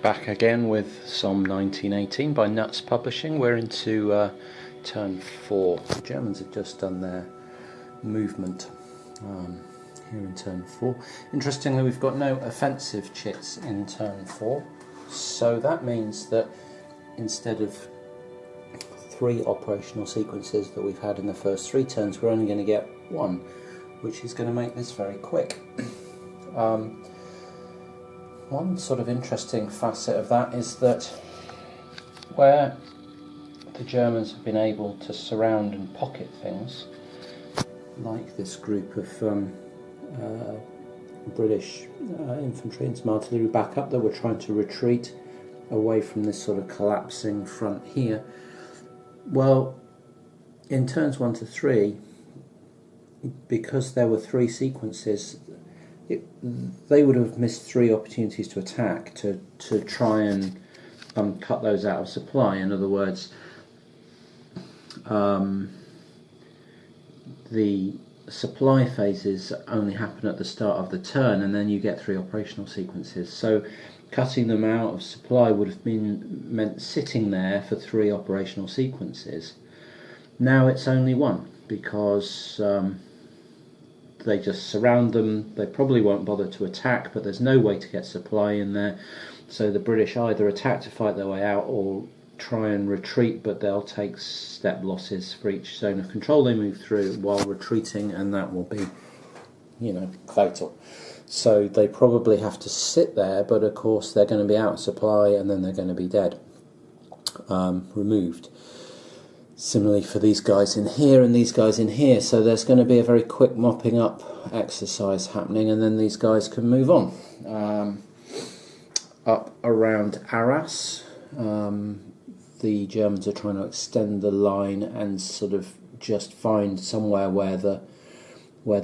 Back again with Somme 1918 by Nuts Publishing. We're into turn 4. The Germans have just done their movement here in turn 4. Interestingly, we've got no offensive chits in turn 4, so that means that instead of 3 operational sequences that we've had in the first 3 turns, we're only going to get 1, which is going to make this very quick. One sort of interesting facet of that is that where the Germans have been able to surround and pocket things, like this group of British infantry and some artillery backup that were trying to retreat away from this sort of collapsing front here, well, in turns 1 to 3, because there were 3 sequences, they would have missed 3 opportunities to attack to try and cut those out of supply. In other words, the supply phases only happen at the start of the turn, and then you get 3 operational sequences. So cutting them out of supply would have meant sitting there for 3 operational sequences. Now it's only 1 because they just surround them. They probably won't bother to attack, but there's no way to get supply in there, so the British either attack to fight their way out or try and retreat, but they'll take step losses for each zone of control they move through while retreating, and that will be, fatal. So they probably have to sit there, but of course they're going to be out of supply and then they're going to be dead, removed. Similarly for these guys in here and these guys in here, so there's going to be a very quick mopping up exercise happening, and then these guys can move on. Up around Arras, the Germans are trying to extend the line and sort of just find somewhere where the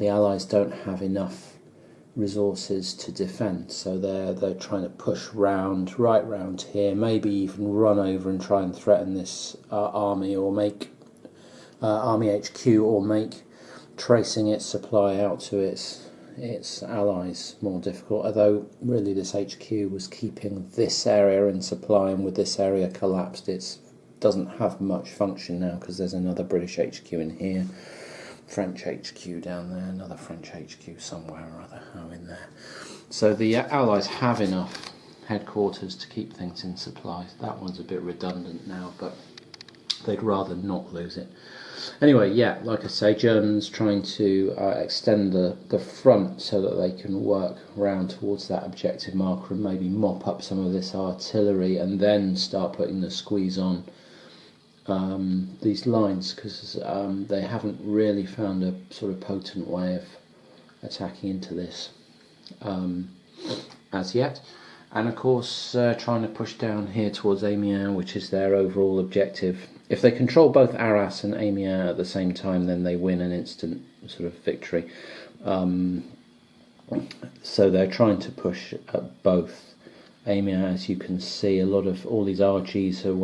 Allies don't have enough resources to defend, so they're trying to push right round here, maybe even run over and try and threaten this army, or make army HQ, or make tracing its supply out to its allies more difficult, although really this HQ was keeping this area in supply, and with this area collapsed it doesn't have much function now because there's another British HQ in here, French HQ down there, another French HQ somewhere or other, in there. So the Allies have enough headquarters to keep things in supply. That one's a bit redundant now, but they'd rather not lose it. Anyway, yeah, like I say, Germans trying to extend the front so that they can work round towards that objective marker and maybe mop up some of this artillery and then start putting the squeeze on these lines, because they haven't really found a sort of potent way of attacking into this as yet. And of course trying to push down here towards Amiens, which is their overall objective. If they control both Arras and Amiens at the same time, then they win an instant sort of victory. So they're trying to push at both. Amiens, as you can see, a lot of all these RGs are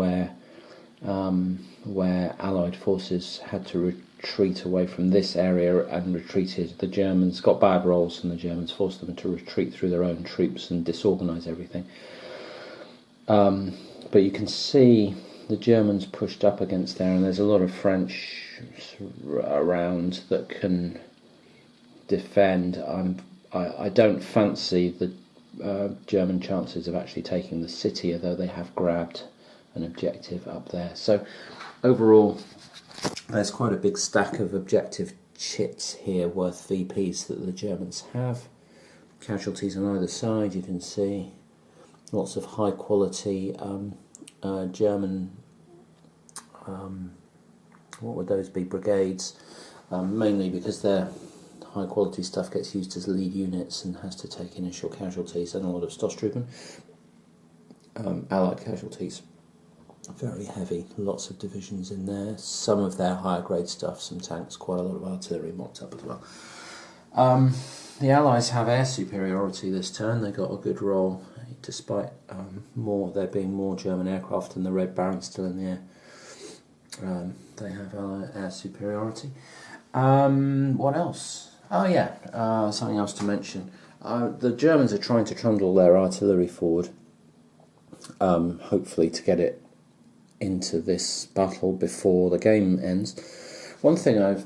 where Allied forces had to retreat away from this area and retreated. The Germans got bad rolls, and the Germans forced them to retreat through their own troops and disorganise everything. But you can see the Germans pushed up against there, and there's a lot of French around that can defend. I don't fancy the German chances of actually taking the city, although they have grabbed an objective up there. So overall there's quite a big stack of objective chits here worth VPs that the Germans have. Casualties on either side, you can see lots of high quality German what would those be, brigades, mainly because their high quality stuff gets used as lead units and has to take initial casualties, and a lot of Stoßtruppen. Allied casualties, very heavy, lots of divisions in there, some of their higher grade stuff, some tanks, quite a lot of artillery mocked up as well. The Allies have air superiority this turn. They got a good roll, despite there being more German aircraft and the Red Baron still in the air. They have air superiority. What else? Oh yeah, something else to mention. The Germans are trying to trundle their artillery forward hopefully to get it into this battle before the game ends. One thing I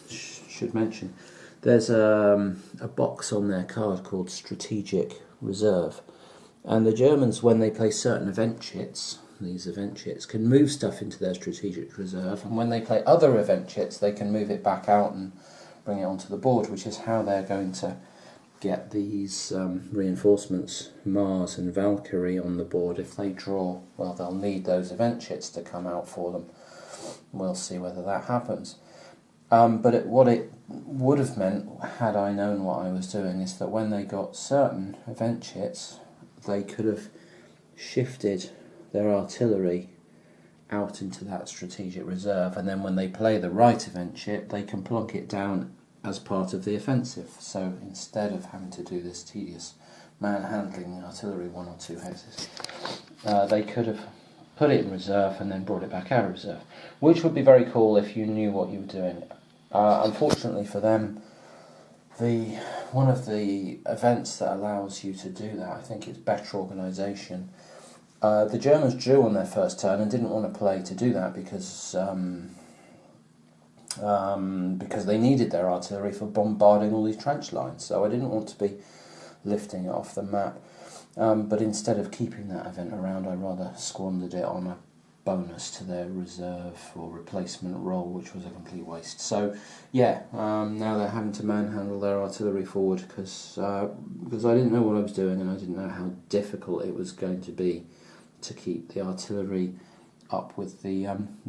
should mention, there's a box on their card called Strategic Reserve, and the Germans, when they play certain event chits, these event chits can move stuff into their Strategic Reserve, and when they play other event chits they can move it back out and bring it onto the board, which is how they're going to get these reinforcements, Mars and Valkyrie, on the board. If they draw, well, they'll need those event chits to come out for them. We'll see whether that happens. But what it would have meant, had I known what I was doing, is that when they got certain event chits, they could have shifted their artillery out into that strategic reserve, and then when they play the right event chit, they can plonk it down as part of the offensive. So instead of having to do this tedious manhandling artillery 1 or 2 hexes, they could have put it in reserve and then brought it back out of reserve, which would be very cool if you knew what you were doing. Unfortunately for them, one of the events that allows you to do that, I think it's better organisation. The Germans drew on their first turn and didn't want to play to do that because they needed their artillery for bombarding all these trench lines. So I didn't want to be lifting it off the map. But instead of keeping that event around, I rather squandered it on a bonus to their reserve or replacement roll, which was a complete waste. So yeah, now they're having to manhandle their artillery forward because I didn't know what I was doing, and I didn't know how difficult it was going to be to keep the artillery up with the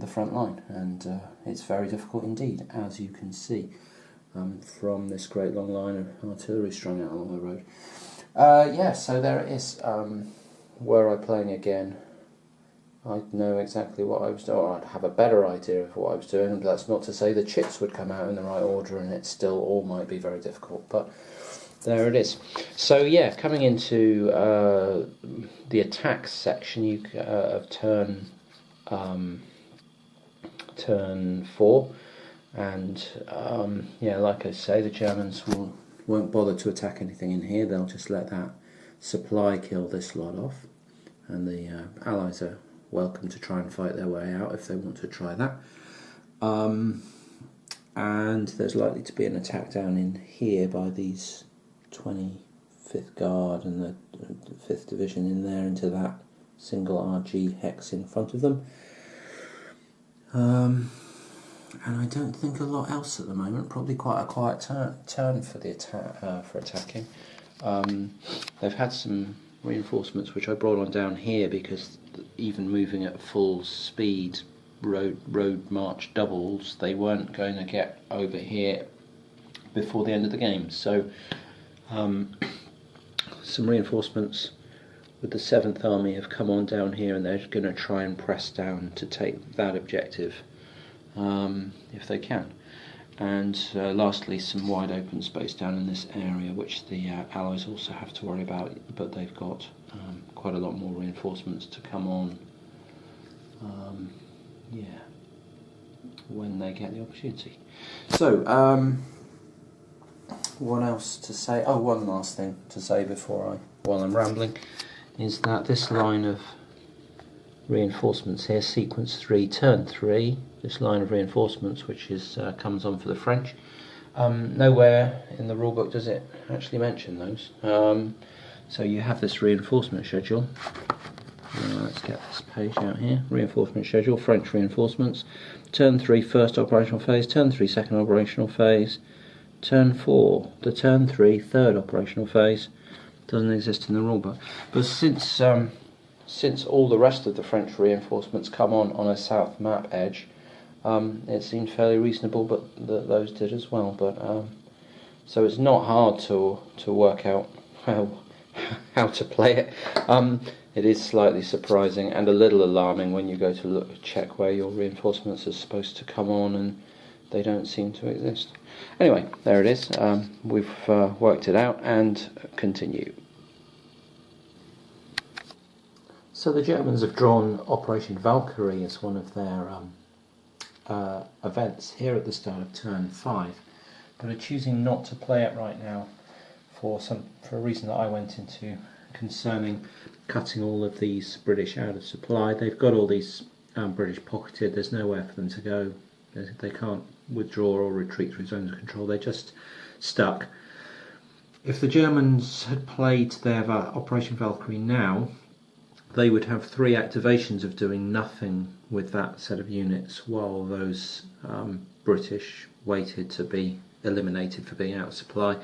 front line, and it's very difficult indeed, as you can see from this great long line of artillery strung out along the road. Yeah, so there it is. Were I playing again, I'd know exactly what I was doing, or I'd have a better idea of what I was doing, and that's not to say the chits would come out in the right order and it still all might be very difficult, but there it is. So yeah, coming into the attacks section of turn 4, and yeah, like I say, the Germans won't bother to attack anything in here. They'll just let that supply kill this lot off, and the Allies are welcome to try and fight their way out if they want to try that. And there's likely to be an attack down in here by these 25th Guard and the 5th Division in there into that single RG hex in front of them. And I don't think a lot else at the moment. Probably quite a quiet turn for the for attacking. They've had some reinforcements which I brought on down here because even moving at full speed, road march doubles, they weren't going to get over here before the end of the game. So some reinforcements with the 7th Army have come on down here, and they're going to try and press down to take that objective if they can. And lastly, some wide open space down in this area, which the Allies also have to worry about, but they've got quite a lot more reinforcements to come on yeah, when they get the opportunity. So what else to say? Oh, one last thing to say while I'm rambling, is that this line of reinforcements here, sequence 3, turn 3, this line of reinforcements which is comes on for the French, nowhere in the rulebook does it actually mention those. So you have this reinforcement schedule. Let's get this page out here. Reinforcement schedule, French reinforcements. Turn 3, first operational phase. Turn 3, second operational phase. Turn 4, the turn 3, third operational phase. Doesn't exist in the rulebook. But since all the rest of the French reinforcements come on a south map edge, it seemed fairly reasonable, but those did as well. But so it's not hard to work out how to play it. It is slightly surprising and a little alarming when you go to check where your reinforcements are supposed to come on and they don't seem to exist. Anyway, there it is. We've worked it out and continue. So the Germans have drawn Operation Valkyrie as one of their events here at the start of turn 5, but are choosing not to play it right now for a reason that I went into concerning cutting all of these British out of supply. They've got all these British pocketed. There's nowhere for them to go. They can't withdraw or retreat through zones of control. They're just stuck. If the Germans had played their Operation Valkyrie now, they would have 3 activations of doing nothing with that set of units, while those British waited to be eliminated for being out of supply.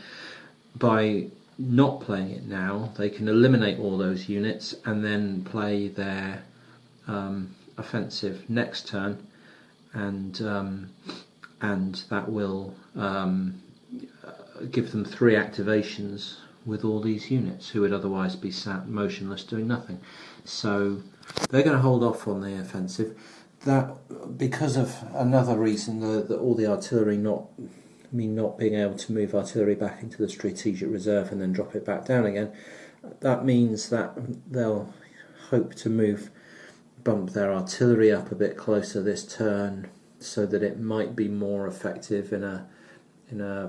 By not playing it now, they can eliminate all those units and then play their offensive next turn, and that will give them 3 activations with all these units who would otherwise be sat motionless doing nothing. So they're going to hold off on the offensive. That, because of another reason, that all the artillery not being able to move artillery back into the strategic reserve and then drop it back down again, that means that they'll hope to bump their artillery up a bit closer this turn, so that it might be more effective in a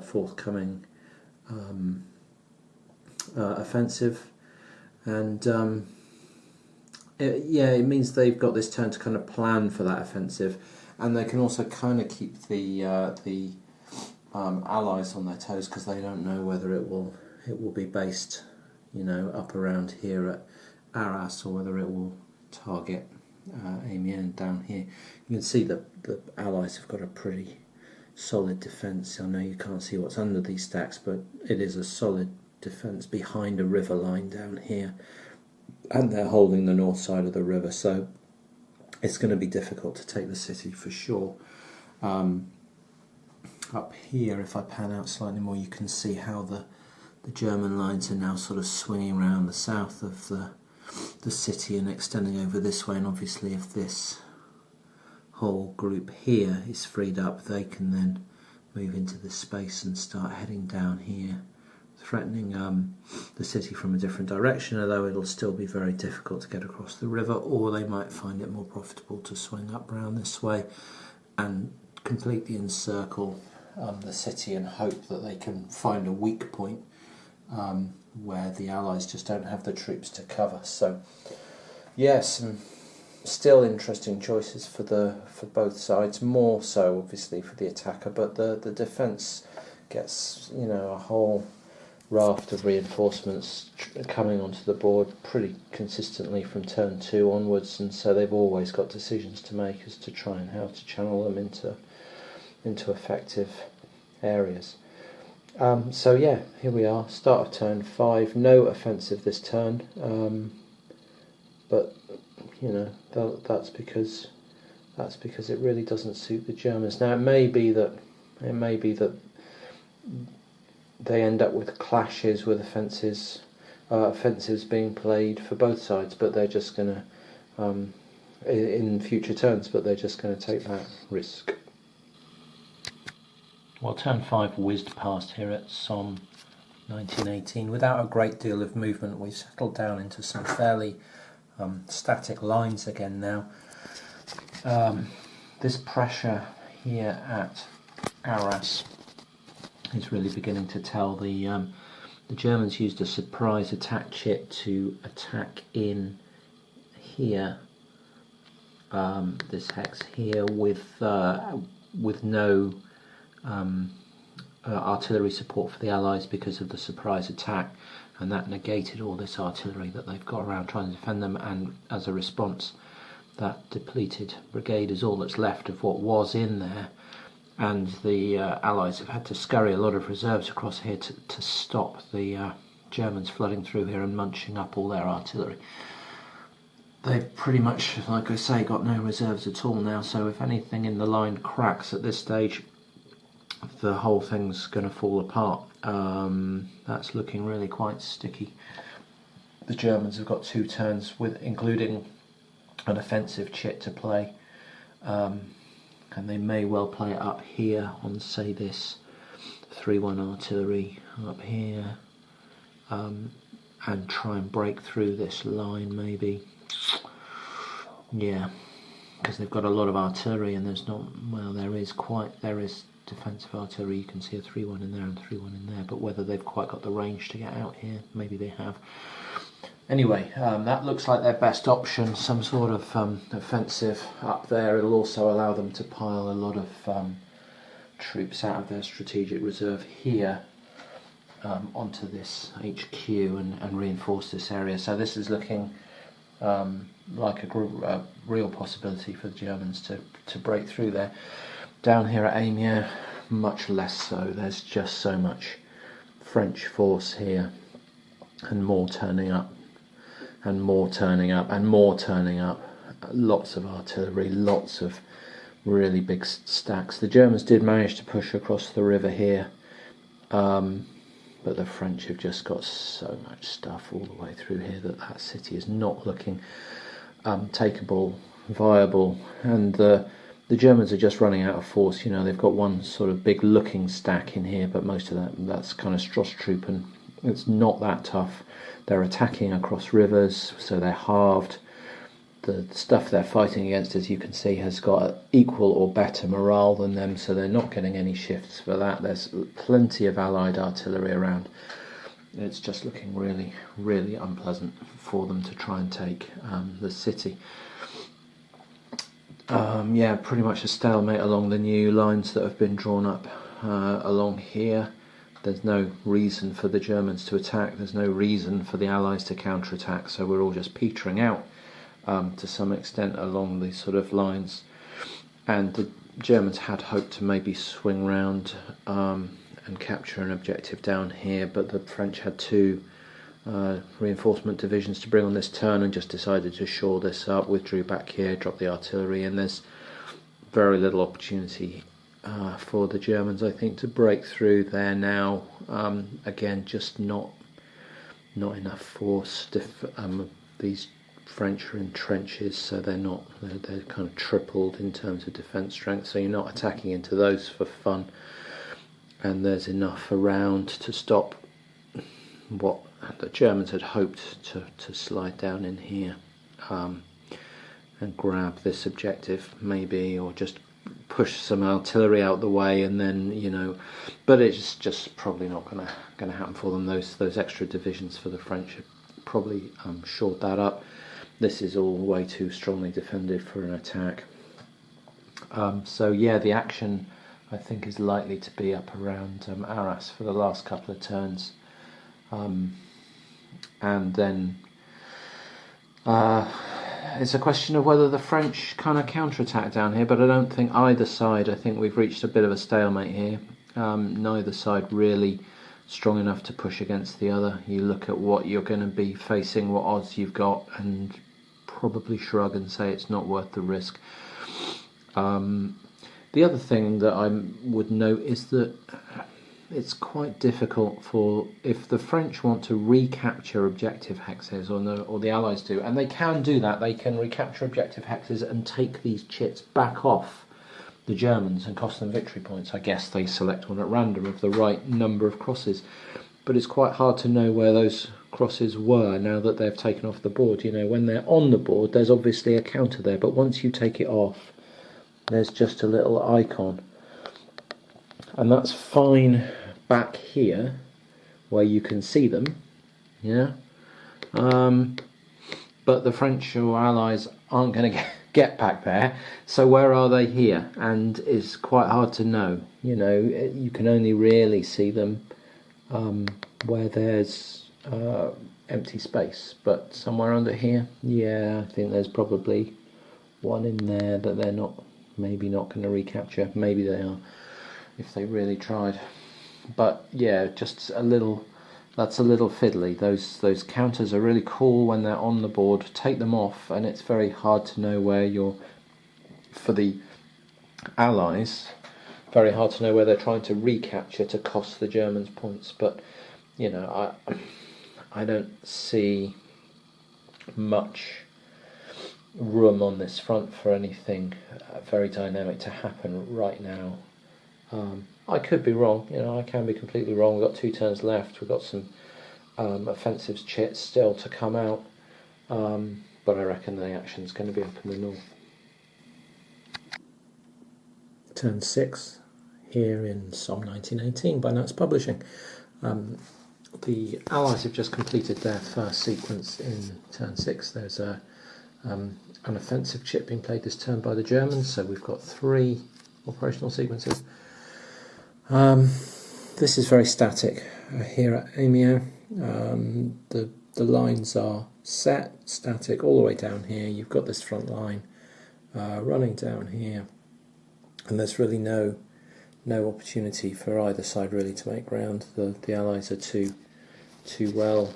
forthcoming offensive. And it means they've got this turn to kind of plan for that offensive, and they can also kind of keep the allies on their toes, because they don't know whether it will be based, up around here at Arras, or whether it will target Amiens down here. You can see that the allies have got a pretty solid defence. I know you can't see what's under these stacks, but it is a solid defence behind a river line down here, and they're holding the north side of the river, so it's going to be difficult to take the city for sure. Up here, if I pan out slightly more, you can see how the German lines are now sort of swinging around the south of the city and extending over this way, and obviously if this whole group here is freed up, they can then move into this space and start heading down here, threatening the city from a different direction, although it'll still be very difficult to get across the river, or they might find it more profitable to swing up round this way and completely encircle the city and hope that they can find a weak point where the Allies just don't have the troops to cover. So yes, still interesting choices for both sides, more so obviously for the attacker, but the defence gets a whole raft of reinforcements coming onto the board pretty consistently from turn 2 onwards, and so they've always got decisions to make as to try and how to channel them into effective areas. So yeah, here we are, start of turn 5, no offensive this turn, but that's because it really doesn't suit the Germans. Now it may be that they end up with clashes with offensives being played for both sides, but they're just going to in future turns, but they're just going to take that risk. Well, turn 5 whizzed past here at Somme 1918 without a great deal of movement. We've settled down into some fairly static lines again now. This pressure here at Arras is really beginning to tell. The Germans used a surprise attack chit to attack in here, this hex here, with no artillery support for the Allies because of the surprise attack, and that negated all this artillery that they've got around trying to defend them, and as a response that depleted brigade is all that's left of what was in there, and the Allies have had to scurry a lot of reserves across here to stop the Germans flooding through here and munching up all their artillery. They've pretty much, like I say, got no reserves at all now, so if anything in the line cracks at this stage, the whole thing's going to fall apart. That's looking really quite sticky. The Germans have got 2 turns, including an offensive chit to play, and they may well play it up here on, say, this 3-1 artillery up here, and try and break through this line maybe. Yeah, because they've got a lot of artillery, and there's not, well, there is defensive artillery. You can see a 3-1 in there and 3-1 in there, but whether they've quite got the range to get out here, maybe they have. Anyway, that looks like their best option, some sort of offensive up there. It'll also allow them to pile a lot of troops out of their strategic reserve here onto this HQ and reinforce this area. So this is looking like a real possibility for the Germans to break through there. Down here at Amiens, much less so. There's just so much French force here, and more turning up, and more turning up, and more turning up. Lots of artillery, lots of really big stacks. The Germans did manage to push across the river here, but the French have just got so much stuff all the way through here that city is not looking takeable, viable, and the Germans are just running out of force. You know, they've got one sort of big looking stack in here, but most of that's kind of Strasstruppen. It's not that tough. They're attacking across rivers, so they're halved. The stuff they're fighting against, as you can see, has got equal or better morale than them, so they're not getting any shifts for that. There's plenty of Allied artillery around. It's just looking really, really unpleasant for them to try and take the city. Yeah, pretty much a stalemate along the new lines that have been drawn up along here. There's no reason for the Germans to attack. There's no reason for the Allies to counterattack. So we're all just petering out to some extent along these sort of lines. And the Germans had hoped to maybe swing round and capture an objective down here, but the French had two reinforcement divisions to bring on this turn and just decided to shore this up, withdrew back here, dropped the artillery, and there's very little opportunity for the Germans, I think, to break through there now. Again, just not enough force. These French are in trenches, so they're kind of tripled in terms of defence strength, so you're not attacking into those for fun, and there's enough around to stop what the Germans had hoped to slide down in here and grab this objective maybe, or just push some artillery out the way, and then, you know, but it's just probably not going to happen for them. Those extra divisions for the French have probably shored that up. This is all way too strongly defended for an attack. So yeah, the action I think is likely to be up around Arras for the last couple of turns, and then it's a question of whether the French kind of counterattack down here, but I don't think either side. I think we've reached a bit of a stalemate here. Neither side really strong enough to push against the other. You look at what you're going to be facing, what odds you've got, and probably shrug and say it's not worth the risk. The other thing that I would note is that it's quite difficult if the French want to recapture objective hexes, or the Allies do, and they can do that. They can recapture objective hexes and take these chits back off the Germans and cost them victory points. I guess they select one at random of the right number of crosses, but it's quite hard to know where those crosses were now that they've taken off the board. You know, when they're on the board, there's obviously a counter there, but once you take it off, there's just a little icon. And that's fine back here, where you can see them, yeah. But the French or Allies aren't going to get back there. So where are they here? And it's quite hard to know. You know, you can only really see them where there's empty space. But somewhere under here, yeah, I think there's probably one in there that they're maybe not going to recapture. Maybe they are, if they really tried. But yeah, just that's a little fiddly. Those counters are really cool when they're on the board. Take them off and it's very hard to know where for the Allies, very hard to know where they're trying to recapture to cost the Germans points. But, you know, I don't see much room on this front for anything very dynamic to happen right now. I could be wrong, you know, I can be completely wrong. We've got 2 turns left, we've got some offensive chits still to come out, but I reckon the action's going to be up in the north. Turn 6 here in Somme 1918 by Nuts Publishing. The Allies have just completed their first sequence in turn 6. There's an offensive chit being played this turn by the Germans, so we've got 3 operational sequences. This is very static here at Amiens. The lines are set, static, all the way down here. You've got this front line running down here, and there's really no opportunity for either side really to make ground. The Allies are too well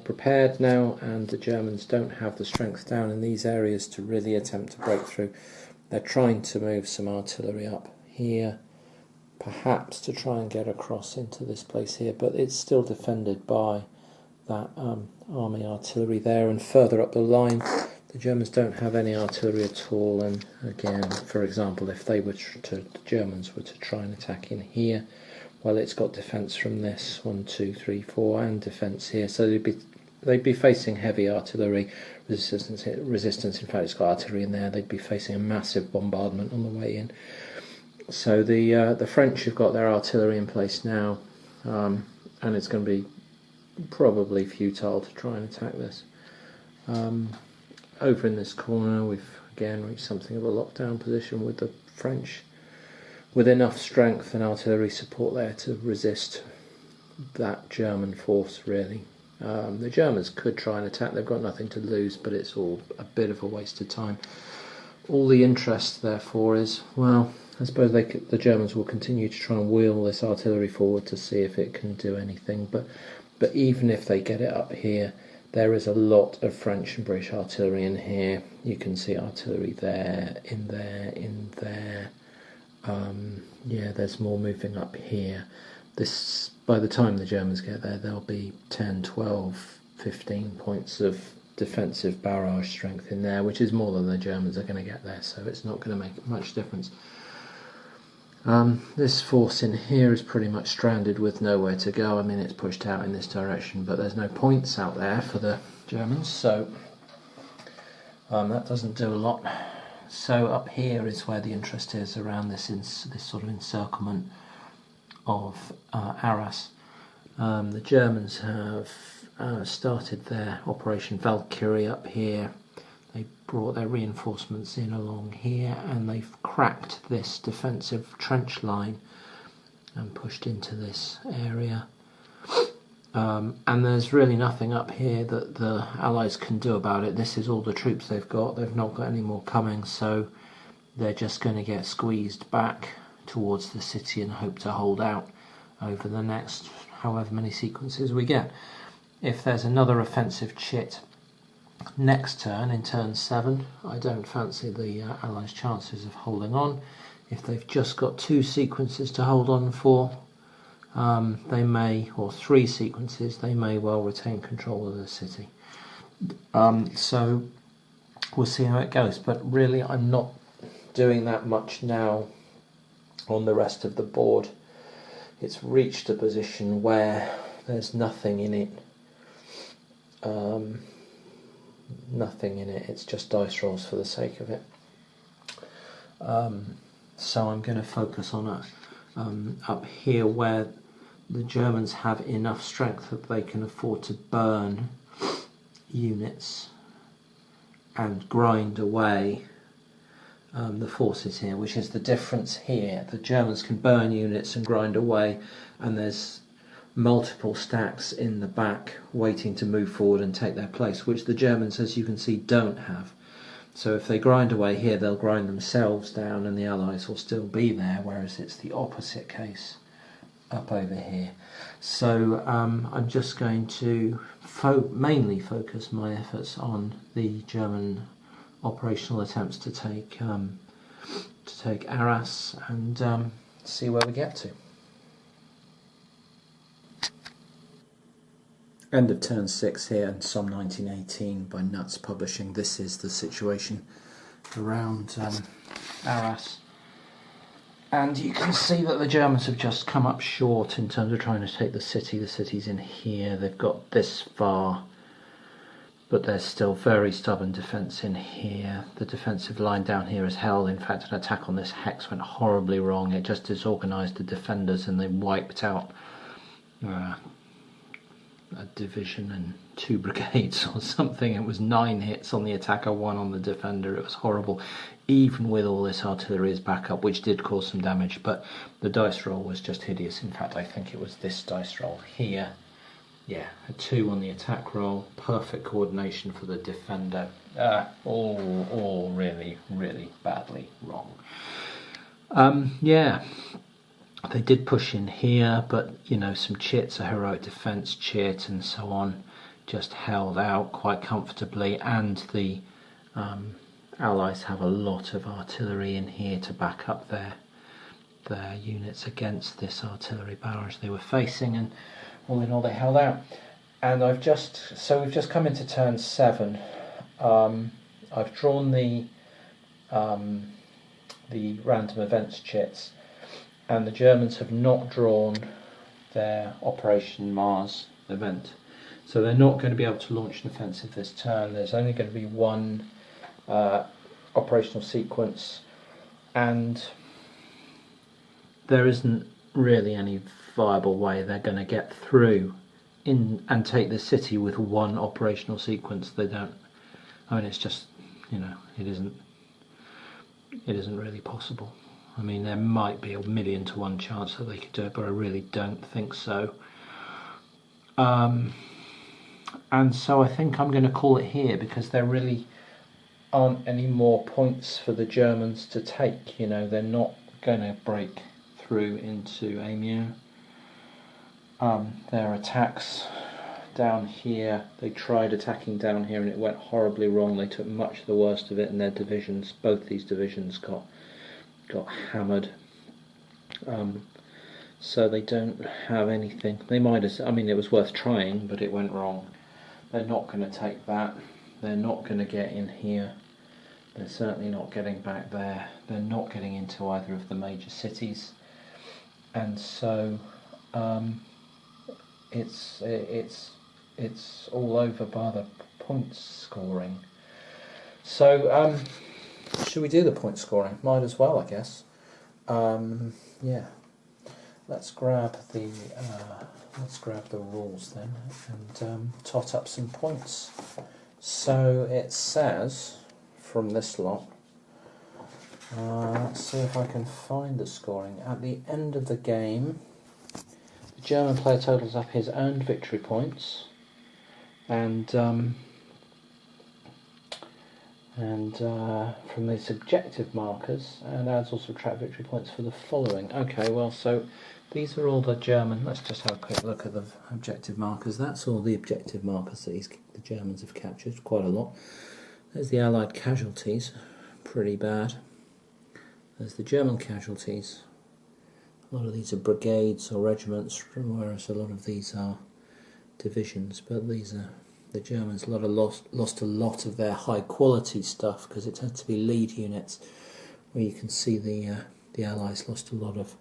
prepared now, and the Germans don't have the strength down in these areas to really attempt to break through. They're trying to move some artillery up here, perhaps to try and get across into this place here, but it's still defended by that army artillery there, and further up the line the Germans don't have any artillery at all. And again, for example, if they were the Germans were to try and attack in here, well, it's got defence from this 1, 2, 3, 4, and defence here, so they'd be facing heavy artillery resistance. In fact, it's got artillery in there. They'd be facing a massive bombardment on the way in. So the French have got their artillery in place now, and it's going to be probably futile to try and attack this. Over in this corner, we've again reached something of a lockdown position with the French, with enough strength and artillery support there to resist that German force, really. The Germans could try and attack. They've got nothing to lose, but it's all a bit of a waste of time. All the interest, therefore, is, well, I suppose the Germans will continue to try and wheel this artillery forward to see if it can do anything. But even if they get it up here, there is a lot of French and British artillery in here. You can see artillery there, in there, in there. Yeah, there's more moving up here. This, by the time the Germans get there, there'll be 10, 12, 15 points of defensive barrage strength in there, which is more than the Germans are going to get there, so it's not going to make much difference. This force in here is pretty much stranded with nowhere to go. I mean, it's pushed out in this direction, but there's no points out there for the Germans, so that doesn't do a lot. So up here is where the interest is, around this sort of encirclement of Arras. The Germans have started their Operation Valkyrie up here. They brought their reinforcements in along here, and they've cracked this defensive trench line and pushed into this area. And there's really nothing up here that the Allies can do about it. This is all the troops they've got. They've not got any more coming, so they're just going to get squeezed back towards the city and hope to hold out over the next however many sequences we get. If there's another offensive chit next turn, in turn 7, I don't fancy the Allies' chances of holding on. If they've just got 2 sequences to hold on for, they may, or 3 sequences, they may well retain control of the city. So we'll see how it goes, but really I'm not doing that much now on the rest of the board. It's reached a position where there's nothing in it. Nothing in it, it's just dice rolls for the sake of it. So I'm going to focus on up here where the Germans have enough strength that they can afford to burn units and grind away the forces here, which is the difference here. The Germans can burn units and grind away, and there's multiple stacks in the back waiting to move forward and take their place, which the Germans, as you can see, don't have. So if they grind away here, they'll grind themselves down and the Allies will still be there, whereas it's the opposite case up over here. So I'm just going to mainly focus my efforts on the German operational attempts to take Arras and see where we get to. End of turn 6 here in Somme 1918 by Nuts Publishing. This is the situation around Arras. And you can see that the Germans have just come up short in terms of trying to take the city. The city's in here. They've got this far, but there's still very stubborn defence in here. The defensive line down here is held. In fact, an attack on this hex went horribly wrong. It just disorganised the defenders and they wiped out a division and 2 brigades or something. It was 9 hits on the attacker, 1 on the defender. It was horrible, even with all this artillery as backup, which did cause some damage, but the dice roll was just hideous. In fact, I think it was this dice roll here. Yeah, a 2 on the attack roll, perfect coordination for the defender. All really, really badly wrong. Yeah, they did push in here, but you know, some chits, a heroic defence chit and so on, just held out quite comfortably, and the Allies have a lot of artillery in here to back up their units against this artillery barrage they were facing, and all in all they held out. And we've just come into turn 7. I've drawn the random events chits, and the Germans have not drawn their Operation Mars event, so they're not going to be able to launch an offensive this turn. There's only going to be one operational sequence, and there isn't really any viable way they're going to get through in and take the city with one operational sequence. They don't. I mean, it's just, you know, it isn't really possible. I mean, there might be a 1,000,000 to 1 chance that they could do it, but I really don't think so. And so I think I'm going to call it here, because there really aren't any more points for the Germans to take. You know, they're not going to break through into Amiens. Their attacks down here, they tried attacking down here and it went horribly wrong. They took much of the worst of it, and their divisions, both these divisions, got hammered. So they don't have anything. They might have, I mean, it was worth trying, but it went wrong. They're not going to take that. They're not going to get in here. They're certainly not getting back there. They're not getting into either of the major cities. And so it's all over by the point scoring. So should we do the point scoring? Might as well, I guess. Yeah. Let's grab the rules then and tot up some points. So it says from this lot. Let's see if I can find the scoring. At the end of the game, the German player totals up his earned victory points, and from the subjective markers, and adds or subtract victory points for the following. Okay, well, so these are all the German. Let's just have a quick look at the objective markers. That's all the objective markers that the Germans have captured, quite a lot. There's the Allied casualties, pretty bad. There's the German casualties. A lot of these are brigades or regiments, whereas a lot of these are divisions. But these are the Germans. Lost a lot of their high quality stuff, because it tends to be lead units, where you can see the Allies lost a lot of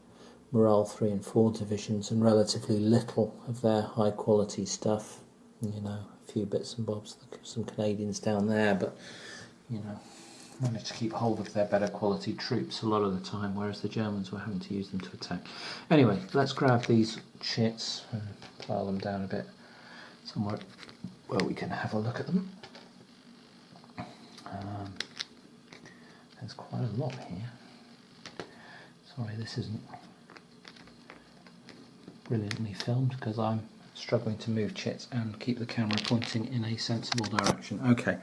morale 3 and 4 divisions and relatively little of their high quality stuff. You know, a few bits and bobs, some Canadians down there, but you know, managed to keep hold of their better quality troops a lot of the time, whereas the Germans were having to use them to attack. Anyway, let's grab these chits and pile them down a bit somewhere where we can have a look at them. There's quite a lot here. Sorry, this isn't brilliantly filmed because I'm struggling to move chits and keep the camera pointing in a sensible direction. Okay.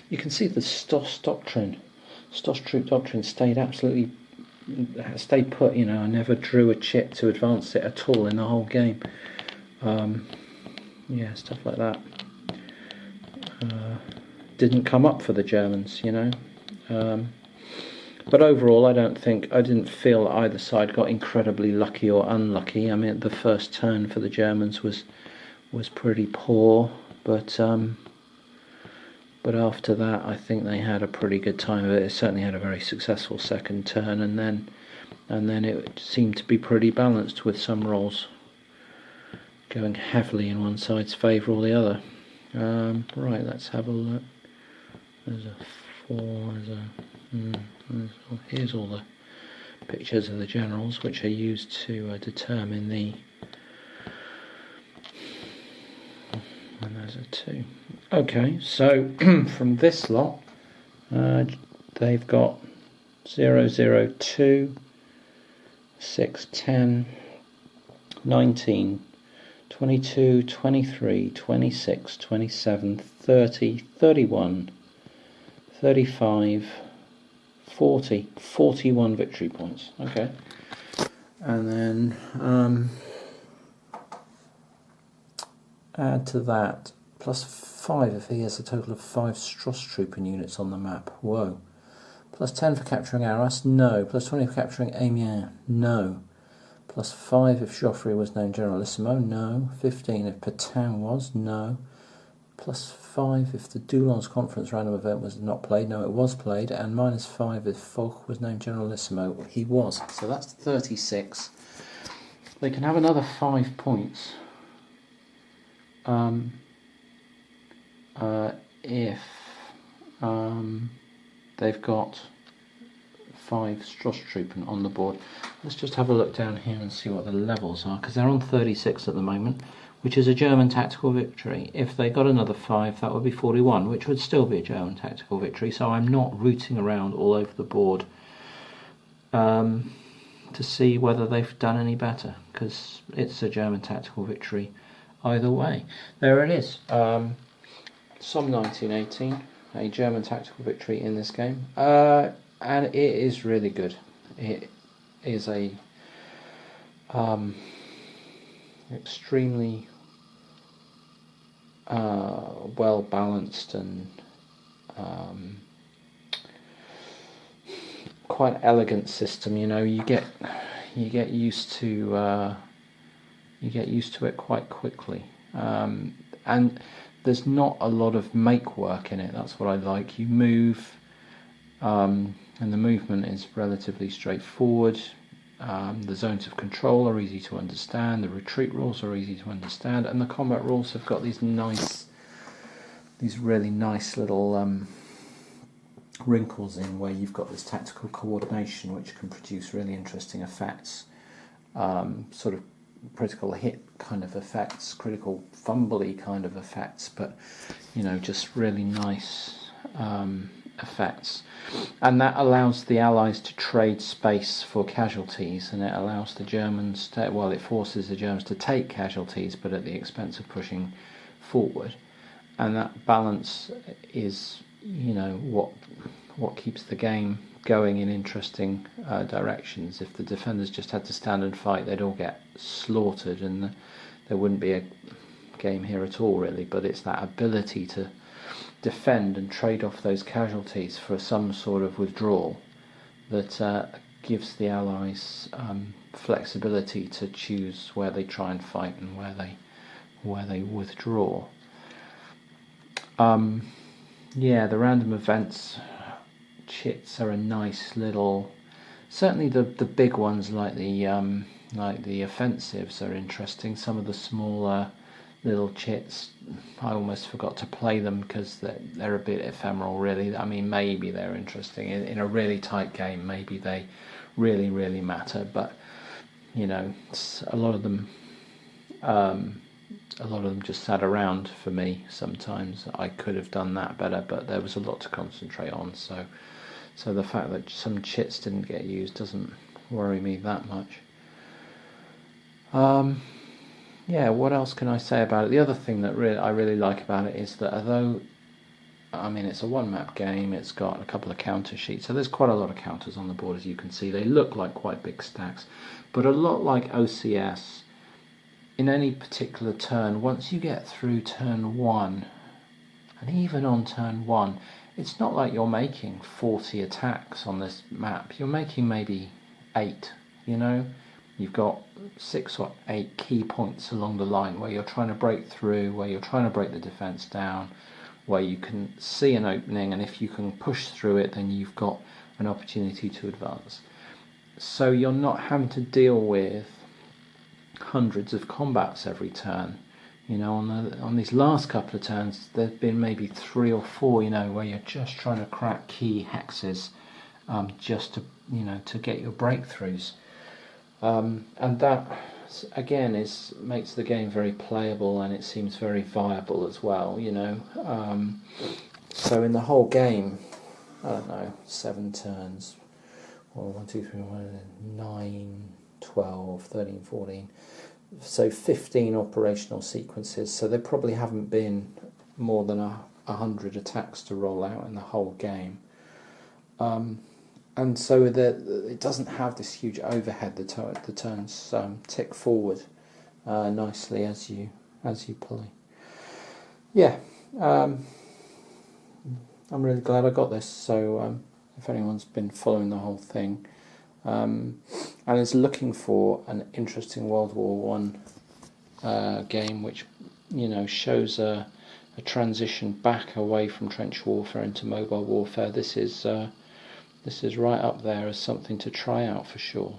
You can see the Stoss troop doctrine stayed put. You know, I never drew a chit to advance it at all in the whole game. Yeah, stuff like that didn't come up for the Germans, you know. But overall, I didn't feel that either side got incredibly lucky or unlucky. I mean, the first turn for the Germans was pretty poor, but after that, I think they had a pretty good time of it. They certainly had a very successful second turn, and then it seemed to be pretty balanced, with some rolls going heavily in one side's favour or the other. Right, let's have a look. There's a 4. Here's all the pictures of the generals, which are used to determine 2. Okay, so from this lot, they've got 0, 0, 2, 6, 10, 19, 22, 23, 26, 27, 30, 31, 35, 40, 41 victory points. Okay. And then add to that plus 5 if he has a total of 5 Strass Trooper units on the map. Whoa. Plus 10 for capturing Arras? No. Plus 20 for capturing Amiens? No. Plus 5 if Joffre was named Generalissimo? No. 15 if Petain was? No. Plus 5 if the Doulon's Conference random event was not played? No, it was played. And minus 5 if Foch was named Generalissimo? He was. So that's 36. They can have another 5 points if they've got 5 Strass Trooper on the board. Let's just have a look down here and see what the levels are, because they're on 36 at the moment, which is a German tactical victory. If they got another 5, that would be 41, which would still be a German tactical victory. So I'm not rooting around all over the board to see whether they've done any better, because it's a German tactical victory either way. There it is. Somme 1918, a German tactical victory in this game. And it is really good. It is a extremely well balanced and quite elegant system. You know, you get used to it quite quickly, and there's not a lot of make work in it. That's what I like. You move, and the movement is relatively straightforward. The zones of control are easy to understand. The retreat rules are easy to understand, and the combat rules have got these really nice little wrinkles in where you've got this tactical coordination, which can produce really interesting effects, sort of critical hit kind of effects, critical fumbly kind of effects, but you know, just really nice effects. And that allows the Allies to trade space for casualties, and it allows the Germans to, well, it forces the Germans to take casualties, but at the expense of pushing forward. And that balance is, you know, what keeps the game going in interesting directions. If the defenders just had to stand and fight, they'd all get slaughtered, and there wouldn't be a game here at all, really. But it's that ability to defend and trade off those casualties for some sort of withdrawal that gives the Allies flexibility to choose where they try and fight and where they withdraw. Yeah, the random events chits are a nice little. Certainly, the big ones like the offensives are interesting. Some of the smaller little chits, I almost forgot to play them because they're a bit ephemeral, really. I mean, maybe they're interesting in a really tight game. Maybe they really, really matter. But you know, a lot of them just sat around for me. Sometimes I could have done that better, but there was a lot to concentrate on. So the fact that some chits didn't get used doesn't worry me that much. Yeah, what else can I say about it? The other thing that I really like about it is that although, I mean, it's a one-map game, it's got a couple of counter sheets, so there's quite a lot of counters on the board, as you can see. They look like quite big stacks, but a lot like OCS, in any particular turn, once you get through turn 1, and even on turn 1, it's not like you're making 40 attacks on this map. You're making maybe 8, you know? You've got 6 or 8 key points along the line where you're trying to break through, where you're trying to break the defence down, where you can see an opening, and if you can push through it, then you've got an opportunity to advance. So you're not having to deal with hundreds of combats every turn. You know, on these last couple of turns, there's been maybe 3 or 4, you know, where you're just trying to crack key hexes, just to, you know, to get your breakthroughs. And that again makes the game very playable, and it seems very viable as well, you know. So in the whole game, I don't know, 7 turns, or 1, 2, 3, 9, 12, 13, 14, so 15 operational sequences, so there probably haven't been more than 100 attacks to roll out in the whole game. And so it doesn't have this huge overhead. The turns tick forward nicely as you play. Yeah, I'm really glad I got this. So if anyone's been following the whole thing and is looking for an interesting World War I game, which shows a transition back away from trench warfare into mobile warfare, this is right up there as something to try out for sure.